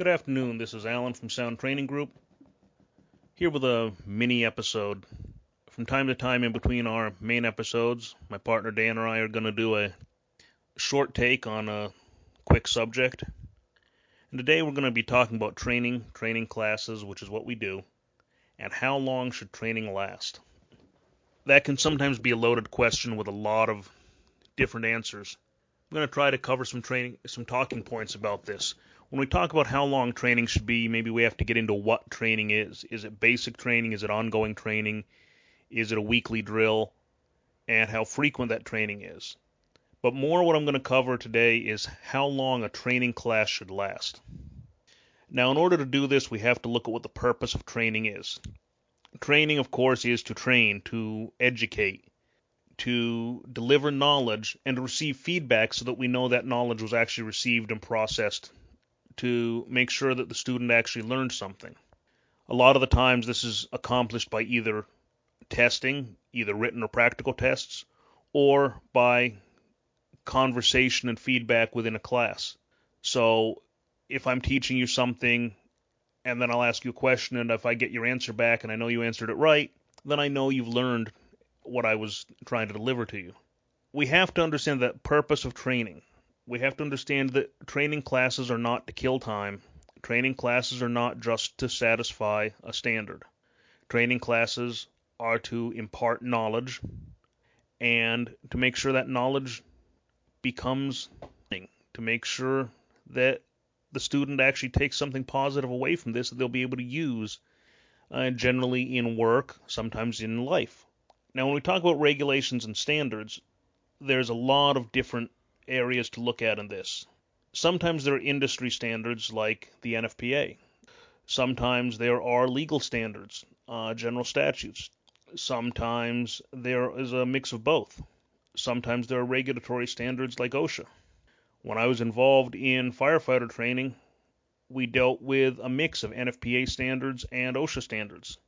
Good afternoon, this is Alan from Sound Training Group, here with a mini episode. From time to time in between our main episodes, my partner Dan and I are going to do a short take on a quick subject. And today we're going to be talking about training classes, which is what we do, and how long should training last. That can sometimes be a loaded question with a lot of different answers. I'm going to try to cover some talking points about this. When we talk about how long training should be, maybe we have to get into what training is. Is it basic training? Is it ongoing training? Is it a weekly drill? And how frequent that training is. But more what I'm going to cover today is how long a training class should last. Now, in order to do this, we have to look at what the purpose of training is. Training, of course, is to train, to educate, to deliver knowledge, and to receive feedback so that we know that knowledge was actually received and processed, to make sure that the student actually learned something. A lot of the times this is accomplished by either testing, either written or practical tests, or by conversation and feedback within a class. So if I'm teaching you something and then I'll ask you a question, and if I get your answer back and I know you answered it right, then I know you've learned what I was trying to deliver to you. We have to understand the purpose of training. We have to understand that training classes are not to kill time. Training classes are not just to satisfy a standard. Training classes are to impart knowledge and to make sure that knowledge becomes, to make sure that the student actually takes something positive away from this that they'll be able to use generally in work, sometimes in life. Now, when we talk about regulations and standards, there's a lot of different areas to look at in this. Sometimes there are industry standards like the NFPA. Sometimes there are legal standards, general statutes. Sometimes there is a mix of both. Sometimes there are regulatory standards like OSHA. When I was involved in firefighter training, we dealt with a mix of NFPA standards and OSHA standards.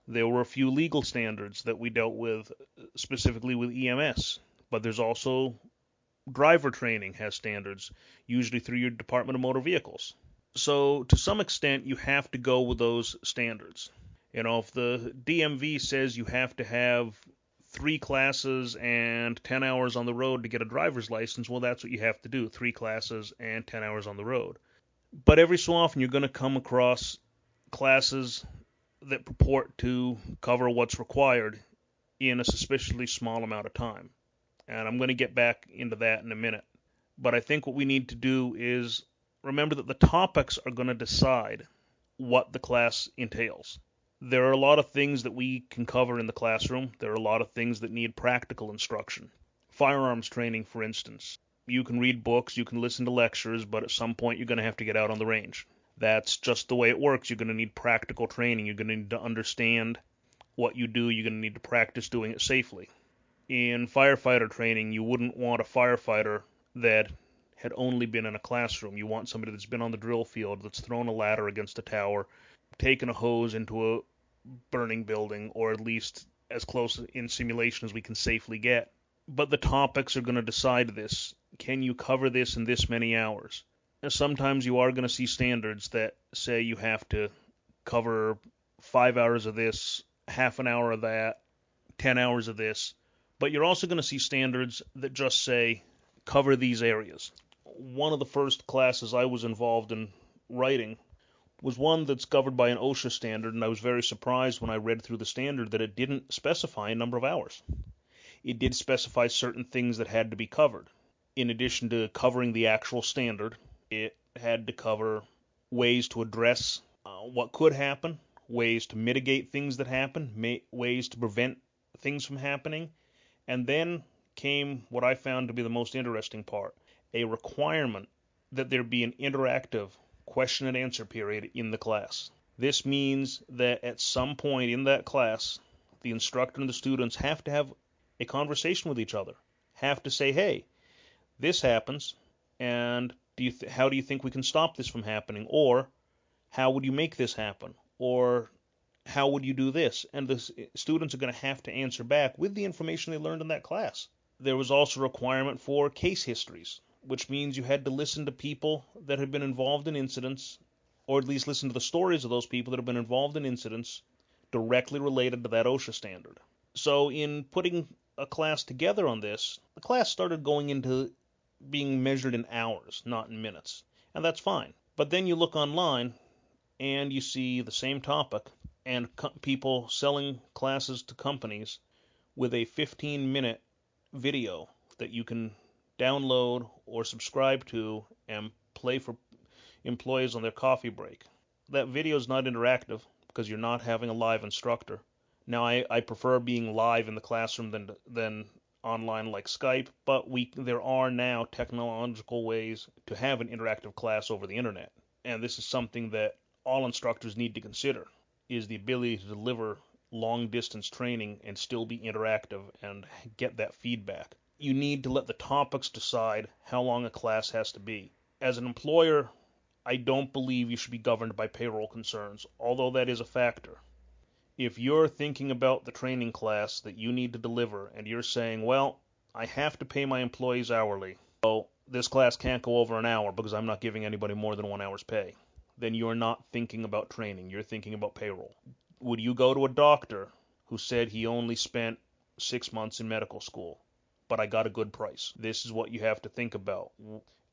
There were a few legal standards that we dealt with, specifically with EMS, but there's also driver training has standards, usually through your Department of Motor Vehicles. So to some extent, you have to go with those standards. You know, if the DMV says you have to have 3 classes and 10 hours on the road to get a driver's license, well, that's what you have to do, 3 classes and 10 hours on the road. But every so often, you're going to come across classes that purport to cover what's required in a suspiciously small amount of time. And I'm going to get back into that in a minute. But I think what we need to do is remember that the topics are going to decide what the class entails. There are a lot of things that we can cover in the classroom. There are a lot of things that need practical instruction. Firearms training, for instance. You can read books, you can listen to lectures, but at some point you're going to have to get out on the range. That's just the way it works. You're going to need practical training. You're going to need to understand what you do. You're going to need to practice doing it safely. In firefighter training, you wouldn't want a firefighter that had only been in a classroom. You want somebody that's been on the drill field, that's thrown a ladder against a tower, taken a hose into a burning building, or at least as close in simulation as we can safely get. But the topics are going to decide this. Can you cover this in this many hours? And sometimes you are going to see standards that say you have to cover 5 hours of this, half an hour of that, 10 hours of this. But you're also going to see standards that just say, cover these areas. One of the first classes I was involved in writing was one that's covered by an OSHA standard, and I was very surprised when I read through the standard that it didn't specify a number of hours. It did specify certain things that had to be covered. In addition to covering the actual standard, it had to cover ways to address what could happen, ways to mitigate things that happen, ways to prevent things from happening. And then came what I found to be the most interesting part, a requirement that there be an interactive question and answer period in the class. This means that at some point in that class, the instructor and the students have to have a conversation with each other, have to say, hey, this happens, and how do you think we can stop this from happening? Or how would you make this happen? Or how would you do this? And the students are going to have to answer back with the information they learned in that class. There was also a requirement for case histories, which means you had to listen to people that had been involved in incidents or at least listen to the stories of those people that have been involved in incidents directly related to that OSHA standard. So in putting a class together on this, the class started going into being measured in hours, not in minutes. And that's fine. But then you look online and you see the same topic and people selling classes to companies with a 15-minute video that you can download or subscribe to and play for employees on their coffee break. That video is not interactive because you're not having a live instructor. Now, I prefer being live in the classroom than online like Skype, but there are now technological ways to have an interactive class over the internet. And this is something that all instructors need to consider, is the ability to deliver long-distance training and still be interactive and get that feedback. You need to let the topics decide how long a class has to be. As an employer, I don't believe you should be governed by payroll concerns, although that is a factor. If you're thinking about the training class that you need to deliver and you're saying, well, I have to pay my employees hourly, so this class can't go over an hour because I'm not giving anybody more than 1 hour's pay, then you're not thinking about training, you're thinking about payroll. Would you go to a doctor who said he only spent 6 months in medical school, but I got a good price? This is what you have to think about.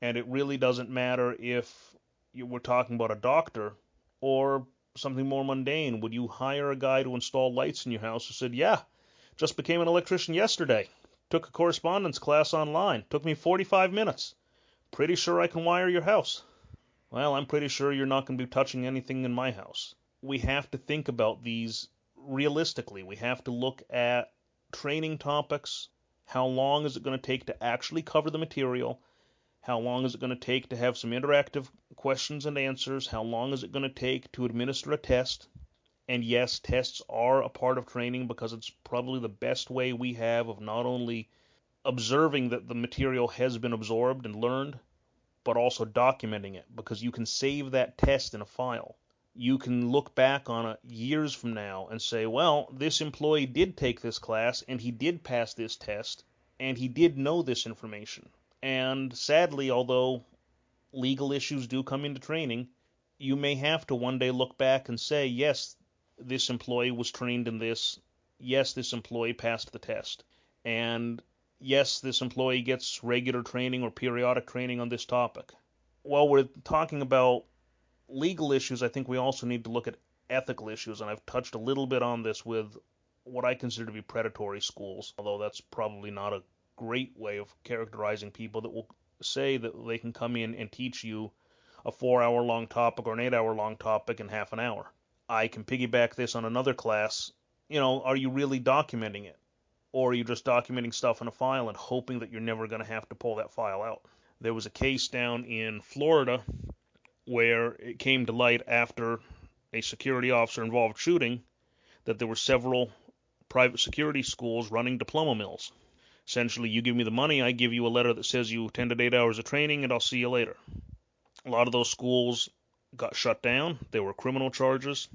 And it really doesn't matter if we're talking about a doctor or something more mundane. Would you hire a guy to install lights in your house who said, yeah, just became an electrician yesterday, took a correspondence class online, took me 45 minutes, pretty sure I can wire your house? Well, I'm pretty sure you're not going to be touching anything in my house. We have to think about these realistically. We have to look at training topics. How long is it going to take to actually cover the material? How long is it going to take to have some interactive questions and answers? How long is it going to take to administer a test? And yes, tests are a part of training because it's probably the best way we have of not only observing that the material has been absorbed and learned, but also documenting it, because you can save that test in a file. You can look back on it years from now and say, well, this employee did take this class and he did pass this test and he did know this information. And sadly, although legal issues do come into training, you may have to one day look back and say, yes, this employee was trained in this. Yes, this employee passed the test. And yes, this employee gets regular training or periodic training on this topic. While we're talking about legal issues, I think we also need to look at ethical issues. And I've touched a little bit on this with what I consider to be predatory schools, although that's probably not a great way of characterizing people that will say that they can come in and teach you a 4-hour-long topic or an 8-hour-long topic in half an hour. I can piggyback this on another class. Are you really documenting it? Or are you just documenting stuff in a file and hoping that you're never going to have to pull that file out? There was a case down in Florida where it came to light after a security officer involved shooting that there were several private security schools running diploma mills. Essentially, you give me the money, I give you a letter that says you attended 8 hours of training, and I'll see you later. A lot of those schools got shut down. There were criminal charges.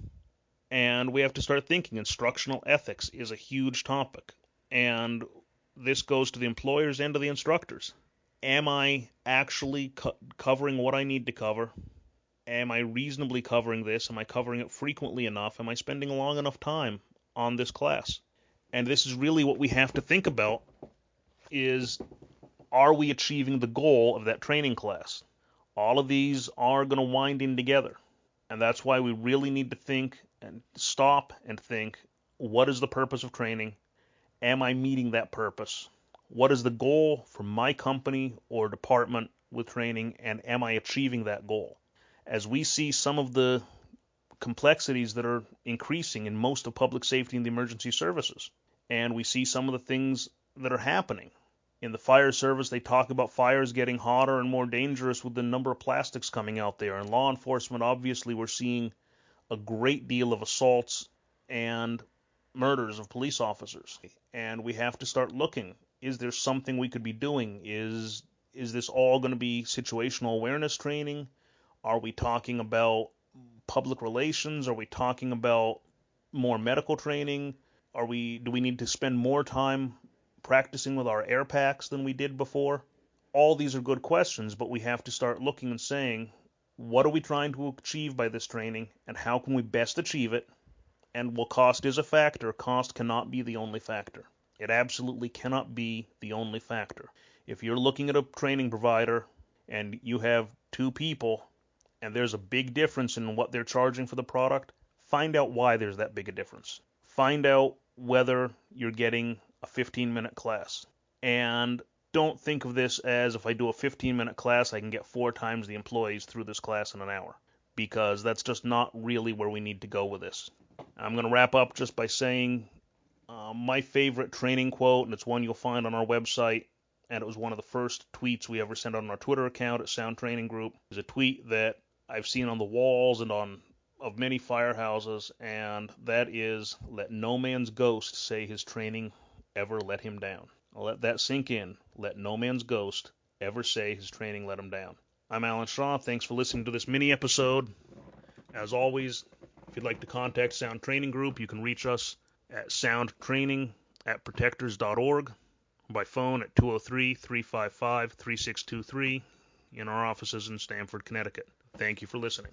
And we have to start thinking instructional ethics is a huge topic. And this goes to the employers and to the instructors. Am I actually covering what I need to cover? Am I reasonably covering this? Am I covering it frequently enough? Am I spending long enough time on this class? And this is really what we have to think about is, are we achieving the goal of that training class? All of these are going to wind in together. And that's why we really need to think and stop and think, what is the purpose of training? Am I meeting that purpose? What is the goal for my company or department with training, and am I achieving that goal? As we see some of the complexities that are increasing in most of public safety and the emergency services, and we see some of the things that are happening. In the fire service, they talk about fires getting hotter and more dangerous with the number of plastics coming out there. In law enforcement, obviously, we're seeing a great deal of assaults and murders of police officers. And we have to start looking. Is there something we could be doing? Is this all going to be situational awareness training? Are we talking about public relations? Are we talking about more medical training? Do we need to spend more time practicing with our air packs than we did before? All these are good questions, but we have to start looking and saying, What are we trying to achieve by this training, and how can we best achieve it? And while cost is a factor, cost cannot be the only factor. It absolutely cannot be the only factor. If you're looking at a training provider and you have two people and there's a big difference in what they're charging for the product, find out why there's that big a difference. Find out whether you're getting a 15-minute class. And don't think of this as, if I do a 15-minute class, I can get 4 times the employees through this class in an hour, because that's just not really where we need to go with this. I'm going to wrap up just by saying my favorite training quote, and it's one you'll find on our website, and it was one of the first tweets we ever sent on our Twitter account at Sound Training Group. It's a tweet that I've seen on the walls and of many firehouses, and that is, "Let no man's ghost say his training ever let him down." I'll let that sink in. Let no man's ghost ever say his training let him down. I'm Alan Shaw. Thanks for listening to this mini episode. As always, if you'd like to contact Sound Training Group, you can reach us at soundtraining@protectors.org, by phone at 203-355-3623 in our offices in Stamford, Connecticut. Thank you for listening.